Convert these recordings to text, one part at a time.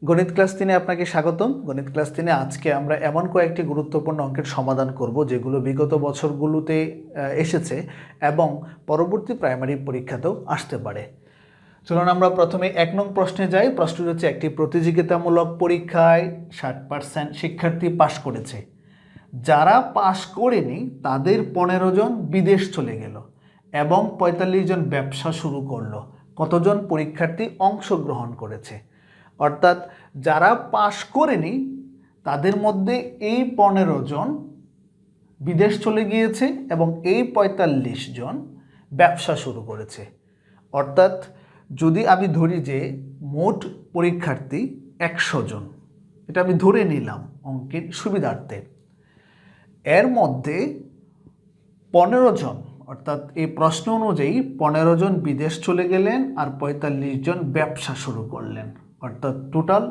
গণিত ক্লাস 3-এ আপনাকে স্বাগতম। গণিত ক্লাস 3-এ আজকে আমরা এমন কয়েকটি গুরুত্বপূর্ণ অঙ্কের সমাধান করব যেগুলো বিগত বছরগুলোতে এসেছে এবং পরবর্তী প্রাইমারি পরীক্ষাতেও আসতে পারে। চলুন আমরা প্রথমে 1 নং প্রশ্নে যাই। প্রশ্নটি হচ্ছে, একটি প্রতিযোগিতামূলক পরীক্ষায় 60% শিক্ষার্থী পাশ করেছে। যারা পাশ করেনি তাদের 15 জন বিদেশ চলে গেল এবং 45 জন ব্যবসা শুরু করলো। কতজন পরীক্ষার্থী অংশগ্রহণ করেছে? অর্থাৎ যারা পাশ করেনি তাদের মধ্যে এই 15 জন বিদেশ চলে গিয়েছে এবং এই 45 জন ব্যবসা শুরু করেছে। অর্থাৎ যদি আমি ধরি যে মোট পরীক্ষার্থী 100 জন, এটা আমি ধরে নিলাম অঙ্কের সুবিধার্থে, এর মধ্যে 15 জন, অর্থাৎ এই প্রশ্ন অনুযায়ী 15 জন বিদেশ চলে গেলেন আর 45 জন ব্যবসা শুরু করলেন। অর্থাৎ টোটাল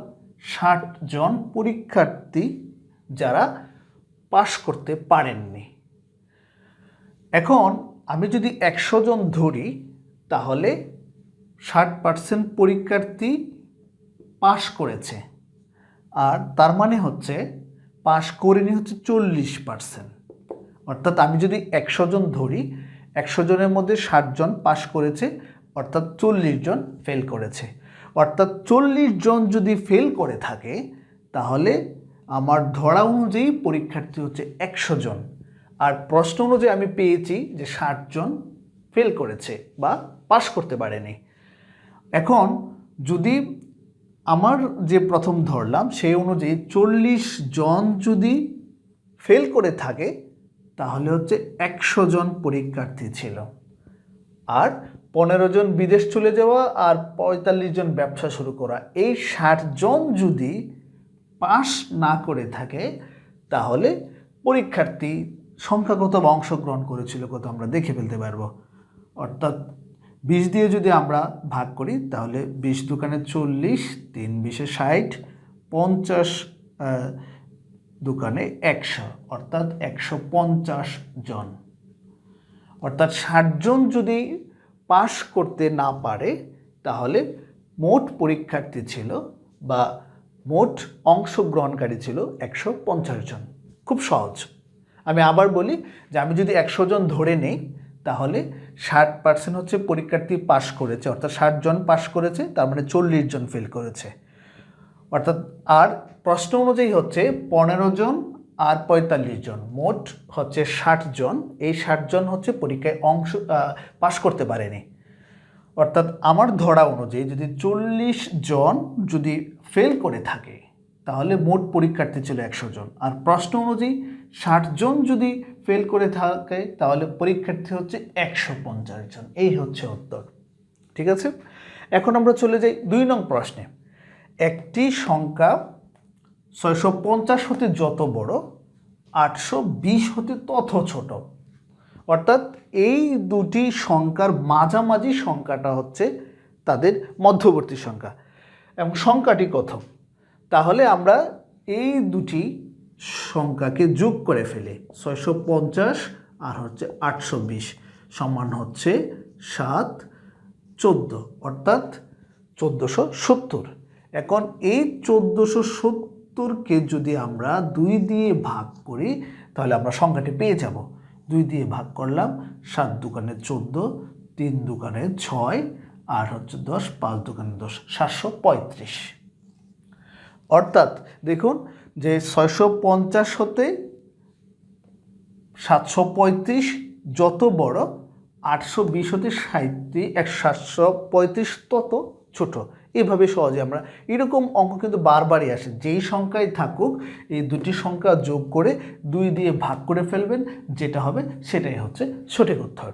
60 জন পরীক্ষার্থী যারা পাশ করতে পারেননি। এখন আমি যদি 100 জন ধরি তাহলে 60% পরীক্ষার্থী পাশ করেছে, আর তার মানে হচ্ছে পাশ করেনি হচ্ছে 40%। অর্থাৎ আমি যদি 100 জন ধরি, 100 জনের মধ্যে 60 জন পাশ করেছে, অর্থাৎ 40 জন ফেল করেছে। অর্থাৎ 40 জন যদি ফেল করে থাকে তাহলে আমার ধরা অনুযায়ী পরীক্ষার্থী হচ্ছে 100 জন, আর প্রশ্ন অনুযায়ী আমি পেয়েছি যে 60 জন ফেল করেছে বা পাশ করতে পারেনি। এখন যদি আমার যে প্রথম ধরলাম সেই অনুযায়ী 40 জন যদি ফেল করে থাকে তাহলে হচ্ছে 100 জন পরীক্ষার্থী ছিল, আর 15 জন বিদেশ চলে যাওয়া আর 45 জন ব্যবসা শুরু করা, এই 60 জন যদি পাস না করে থাকে তাহলে পরীক্ষার্থী সংখ্যা কত বা অংশগ্রহণ করেছিল কত আমরা দেখে ফেলতে পারবো। অর্থাৎ 20 দিয়ে যদি আমরা ভাগ করি তাহলে 20 দোকানে 40, 3 20-এ 60, 50 দোকানে 100, অর্থাৎ 150 জন। অর্থাৎ 60 জন যদি পাশ করতে না পারে তাহলে মোট পরীক্ষার্থী ছিল বা মোট অংশগ্রহণকারী ছিল 150 জন। খুব সহজ। আমি আবার বলি যে আমি যদি 100 জন ধরে নেই তাহলে 60% হচ্ছে পরীক্ষার্থী পাশ করেছে, অর্থাৎ 60 জন পাশ করেছে, তার মানে 40 জন ফেল করেছে। অর্থাৎ আর প্রশ্ন অনুযায়ী হচ্ছে 15 জন আর 45 জন, মোট হচ্ছে 60 জন। এই 60 জন হচ্ছে পরীক্ষায় পাশ করতে পারেনি। অর্থাৎ আমার ধরা অনুযায়ী যদি 40 জন যদি ফেল করে থাকে তাহলে মোট পরীক্ষার্থী ছিল 100 জন, আর প্রশ্ন অনুযায়ী 60 জন যদি ফেল করে থাকে তাহলে পরীক্ষার্থী হচ্ছে 150 জন। এই হচ্ছে উত্তর। ঠিক আছে, এখন আমরা চলে যাই 2 নং প্রশ্নে। একটি সংখ্যা 650 হতে যত বড়, 820 হতে তত ছোট। অর্থাৎ এই দুটি সংখ্যার মাঝামাঝি সংখ্যাটা হচ্ছে তাদের মধ্যবর্তী সংখ্যা এবং সংখ্যাটি কত, তাহলে আমরা এই দুটি সংখ্যাকে যোগ করে ফেলি। 650 আর হচ্ছে 820 সমান হচ্ছে 7, 14, অর্থাৎ 1470। এখন এই 1470কে যদি আমরা 2 দিয়ে ভাগ করি তাহলে আমরা সংখ্যাটি পেয়ে যাব। 2 দিয়ে ভাগ করলাম, 7 দোকানে 14, 3 দোকানে 6 আর হচ্ছে 10, 5 দোকানে 10, 735। অর্থাৎ দেখুন যে 650 হতে 735 যত বড়, 820 হতে 735 তত ছোট। এভাবে সহজে আমরা এরকম অঙ্ক কিন্তু বারবারই আসে। যেই সংখ্যায় থাকুক এই দুটি সংখ্যা যোগ করে 2 দিয়ে ভাগ করে ফেলবেন, যেটা হবে সেটাই হচ্ছে সঠিক উত্তর।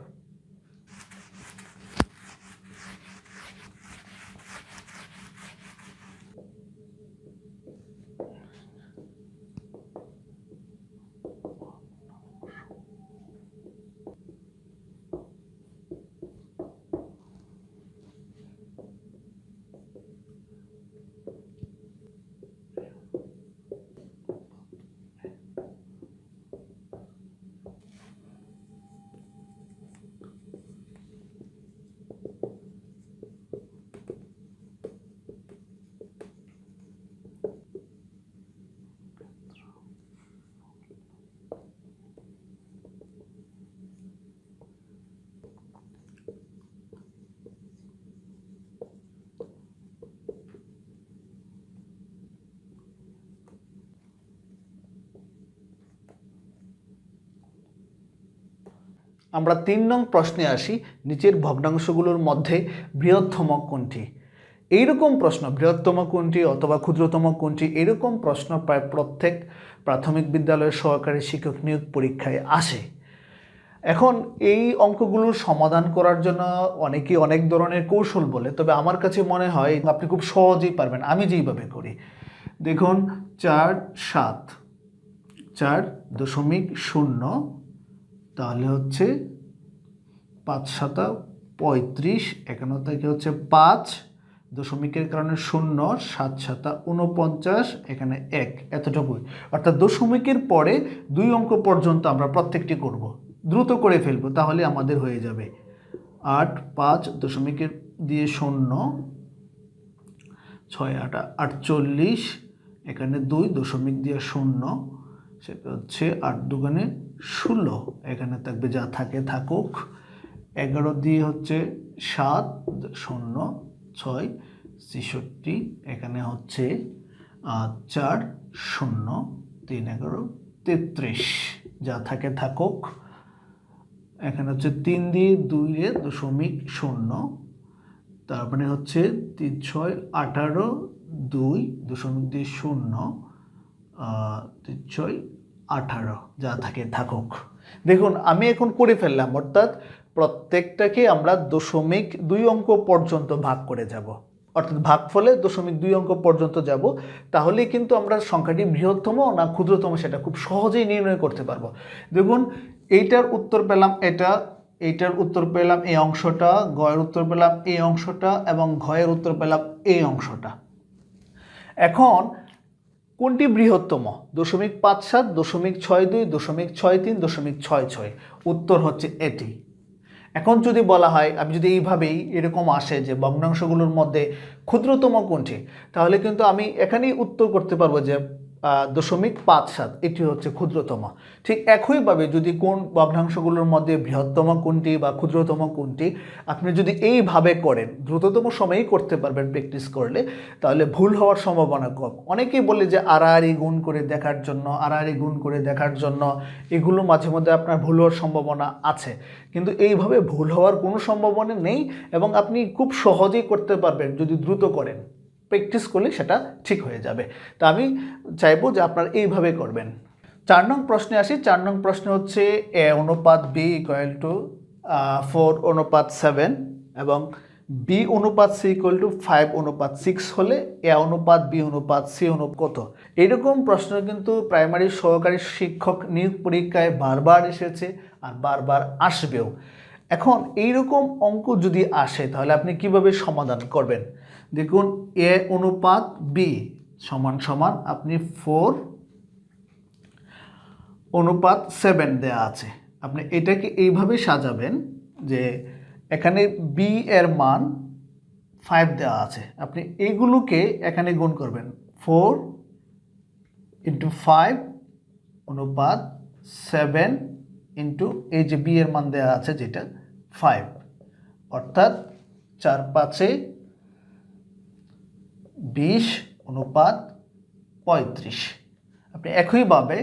আমরা 3 নং প্রশ্নে আসি, নিচের ভগ্নাংশগুলোর মধ্যে বৃহত্তম কোনটি। এইরকম প্রশ্ন, বৃহত্তম কোনটি অথবা ক্ষুদ্রতম কোনটি, এরকম প্রশ্ন প্রায় প্রত্যেক প্রাথমিক বিদ্যালয়ের সহকারী শিক্ষক নিয়োগ পরীক্ষায় আসে। এখন এই অঙ্কগুলোর সমাধান করার জন্য অনেকেই অনেক ধরনের কৌশল বলে, তবে আমার কাছে মনে হয় আপনি খুব সহজেই পারবেন আমি যেইভাবে করি। দেখুন 4 7 4.0, তাহলে হচ্ছে 5 7 35, এখানে থেকে হচ্ছে 5 দশমিকের কারণে 0, 7 7 49, এখানে 1, এতটুকুই। অর্থাৎ দশমিকের পরে 2 অঙ্ক পর্যন্ত আমরা প্রত্যেকটি করব, দ্রুত করে ফেলবো, তাহলে আমাদের হয়ে যাবে 8 5 দশমিকের দিয়ে 0, 6 8 48, এখানে 2 দশমিক দিয়ে 0, সেটা হচ্ছে 8 দুগুণে 16, এখানে থাকবে যা থাকে থাকুক। 11 দিয়ে হচ্ছে 7 0 6 66, এখানে হচ্ছে 4 0 3 11 33, যা থাকে থাকুক। এখানে হচ্ছে 3 দিয়ে 2 এর 0.0, তার মানে হচ্ছে 3 6 18, 2 দশমিক দিয়ে 0, 3 6 18, যা থাকে থাকুক। দেখুন আমি এখন করে ফেললাম, অর্থাৎ প্রত্যেকটাকে আমরা 0.2 অঙ্ক পর্যন্ত ভাগ করে যাব, অর্থাৎ ভাগফলে 0.2 অঙ্ক পর্যন্ত যাব, তাহলেই কিন্তু আমরা সংখ্যাটি বৃহত্তম না ক্ষুদ্রতম সেটা খুব সহজেই নির্ণয় করতে পারবো। দেখুন এইটার উত্তর পেলাম এটা, এইটার উত্তর পেলাম এই অংশটা, গয়ের উত্তর পেলাম এই অংশটা, এবং ঘয়ের উত্তর পেলাম এই অংশটা। এখন কোনটি বৃহত্তম? 0.57, 0.62, 0.63, 0.66, উত্তর হচ্ছে এটি। এখন যদি বলা হয়, আমি যদি এইভাবেই এরকম আসে যে ভগ্নাংশগুলোর মধ্যে ক্ষুদ্রতম কোনটি, তাহলে কিন্তু আমি এখানেই উত্তর করতে পারবো যে 0.57, এটি হচ্ছে ক্ষুদ্রতম। ঠিক একইভাবে যদি কোন ভগ্নাংশগুলোর মধ্যে বৃহত্তম কোনটি বা ক্ষুদ্রতম কোনটি আপনি যদি এইভাবে করেন, দ্রুততম সময়েই করতে পারবেন প্র্যাকটিস করলে, তাহলে ভুল হওয়ার সম্ভাবনা কম। অনেকেই বলে যে আড়াআড়ি গুণ করে দেখার জন্য, আড়াআড়ি গুণ করে দেখার জন্য, এগুলো মাঝে মধ্যে আপনার ভুল হওয়ার সম্ভাবনা আছে, কিন্তু এইভাবে ভুল হওয়ার কোনো সম্ভাবনা নেই, এবং আপনি খুব সহজেই করতে পারবেন যদি দ্রুত করেন, প্র্যাকটিস করলে সেটা ঠিক হয়ে যাবে। তা আমি চাইবো যে আপনারা এইভাবে করবেন। 4 নং প্রশ্নে আসি। 4 নং প্রশ্নে হচ্ছে a অনুপাত b ইকুয়াল টু 4:7 এবং b অনুপাত c ইকুয়াল টু 5:6 হলে a অনুপাত b অনুপাত c অনুপাত কত? এইরকম প্রশ্ন কিন্তু প্রাইমারি সহকারী শিক্ষক নিয়োগ পরীক্ষায় বারবার এসেছে আর বারবার আসবেও। এখন এইরকম অঙ্ক যদি আসে তাহলে আপনি কিভাবে সমাধান করবেন? দেখুন a অনুপাত b সমান সমান আপনি 4:7 দেয়া আছে, আপনি এটাকে এইভাবে সাজাবেন যে এখানে b এর মান 5 দেওয়া আছে, আপনি এইগুলোকে এখানে গুণ করবেন, 4 × 5 অনুপাত 7 ইন্টু এই যে b এর মান দেওয়া আছে যেটা 5, অর্থাৎ 4 5 20 অনুপাত 35। আপনি একইভাবে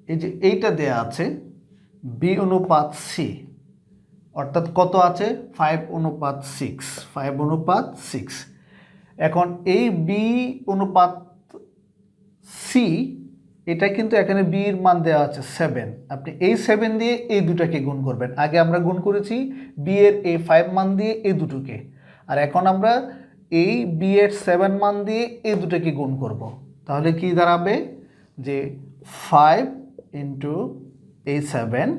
এই যে এইটা দেয়া আছে b অনুপাত c, অর্থাৎ কত আছে 5:6, 5:6। এখন এই b অনুপাত c, এটা কিন্তু এখানে b এর মান দেওয়া আছে 7, আপনি এই 7 দিয়ে এই দুটাকে গুণ করবেন। আগে আমরা গুণ করেছি b এর এই 5 মান দিয়ে এই দুটোকে, আর এখন আমরা এই b এর 7 মান দিয়ে এই দুটোকে গুণ করব। তাহলে কি দাঁড়াবে যে 5 ইন্টু এই 7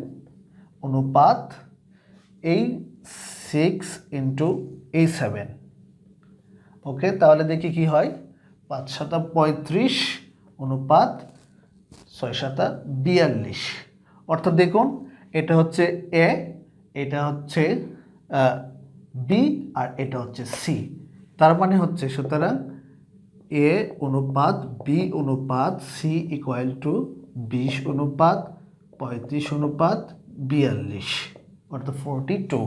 অনুপাত এই 6 ইন্টু এই 7। ওকে, তাহলে দেখি কি হয়, 5 7 35 অনুপাত 6 7 42। অর্থাৎ দেখুন এটা হচ্ছে এ, এটা হচ্ছে বি, আর এটা হচ্ছে সি। তার মানে হচ্ছে সুতরাং এ অনুপাত বি অনুপাত সি ইকুয়াল টু 20 অনুপাত 35 অনুপাত 42, অর্থাৎ 42।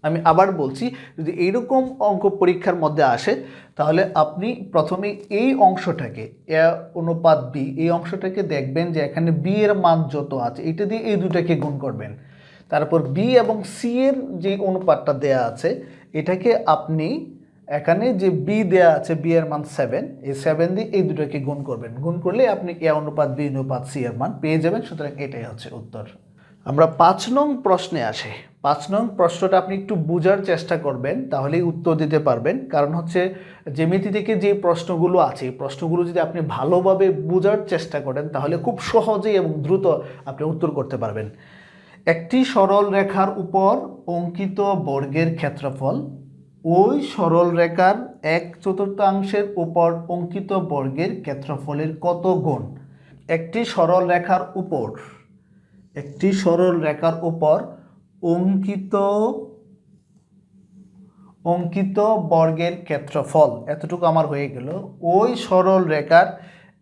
আমি আবার বলছি, যদি এইরকম অঙ্ক পরীক্ষার মধ্যে আসে তাহলে আপনি প্রথমে এই অংশটাকে এ অনুপাত বি, এই অংশটাকে দেখবেন যে এখানে বি এর মান যত আছে এটা দিয়ে এই দুটাকে গুণ করবেন, তারপর বি এবং সি এর যে অনুপাতটা দেয়া আছে এটাকে আপনি এখানে যে বি দেয়া আছে, বি এর মান 7, এই 7 দিয়ে এই দুটোকে গুণ করবেন, গুণ করলে আপনি এ অনুপাত বি অনুপাত সি এর মান পেয়ে যাবেন। সুতরাং এটাই হচ্ছে উত্তর। আমরা 5 নং প্রশ্নে আসি। 5 নং প্রশ্নটা আপনি একটু বোঝার চেষ্টা করবেন, তাহলেই উত্তর দিতে পারবেন। কারণ হচ্ছে জ্যামিতি থেকে যে প্রশ্নগুলো আছে এই প্রশ্নগুলো যদি আপনি ভালোভাবে বোঝার চেষ্টা করেন তাহলে খুব সহজেই এবং দ্রুত আপনি উত্তর করতে পারবেন। একটি সরল রেখার উপর অঙ্কিত বর্গের ক্ষেত্রফল ওই সরল রেখার 1/4 উপর অঙ্কিত বর্গের ক্ষেত্রফলের কত গুণ? একটি সরল রেখার উপর অঙ্কিত বর্গের ক্ষেত্রফল, এতটুকু আমার হয়ে গেল। ওই সরল রেখার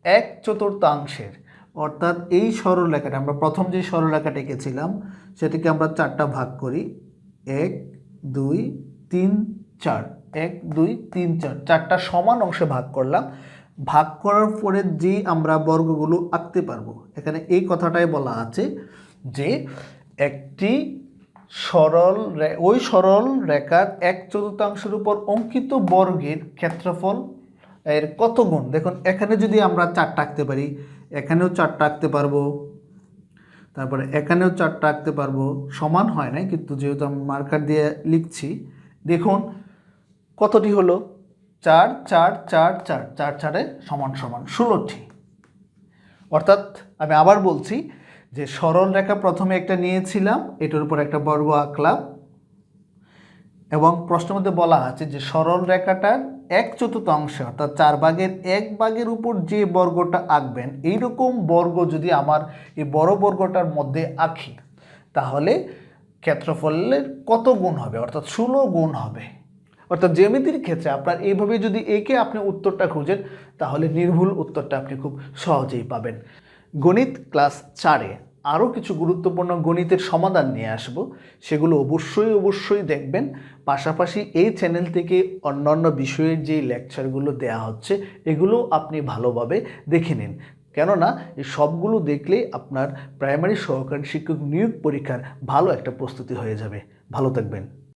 1/4, অর্থাৎ এই সরল রেখাটা আমরা প্রথম যে সরল রেখাটা এঁকেছিলাম সেটাকে আমরা 4টা ভাগ করি, 1 2 3 4, 1 2 3 4, 4টা সমান অংশে ভাগ করলাম। ভাগ করার পরে যে আমরা বর্গগুলো আঁকতে পারবো, এখানে এই কথাটাই বলা আছে যে একটি ওই সরল রেখার 1/4 উপর অঙ্কিত বর্গের ক্ষেত্রফল এর কত গুণ। দেখুন এখানে যদি আমরা 4টা আঁকতে পারি, এখানেও 4টা আঁকতে পারবো, তারপরে এখানেও 4টা আঁকতে পারবো। সমান হয় না, কিন্তু যেহেতু আমি মার্কার দিয়ে লিখছি, দেখুন কতটি হলো, 4 4 4 4, 4 4 সমান সমান 16টি। অর্থাৎ আমি আবার বলছি যে সরল রেখা প্রথমে একটা নিয়েছিলাম, এটার উপর একটা বর্গ আঁকলাম, এবং প্রশ্নের মধ্যে বলা আছে যে সরল রেখাটার 1/4 অর্থাৎ 4/1 উপর যে বর্গটা আঁকবেন, এইরকম বর্গ যদি আমার এই বড় বর্গটার মধ্যে আঁকি তাহলে ক্ষেত্রফলের কত গুণ হবে, অর্থাৎ 16 গুণ হবে। অর্থাৎ জ্যামিতির ক্ষেত্রে আপনার এইভাবে যদি এঁকে আপনি উত্তরটা খুঁজেন তাহলে নির্ভুল উত্তরটা আপনি খুব সহজেই পাবেন। গণিত ক্লাস 4-এ আরও কিছু গুরুত্বপূর্ণ গণিতের সমাধান নিয়ে আসব, সেগুলো অবশ্যই দেখবেন। পাশাপাশি এই চ্যানেল থেকে অন্যান্য বিষয়ের যে লেকচারগুলো দেয়া হচ্ছে এগুলো আপনি ভালোভাবে দেখে নিন, কেননা এই সবগুলো দেখলেই আপনার প্রাইমারি সহকারী শিক্ষক নিয়োগ পরীক্ষার ভালো একটা প্রস্তুতি হয়ে যাবে। ভালো থাকবেন।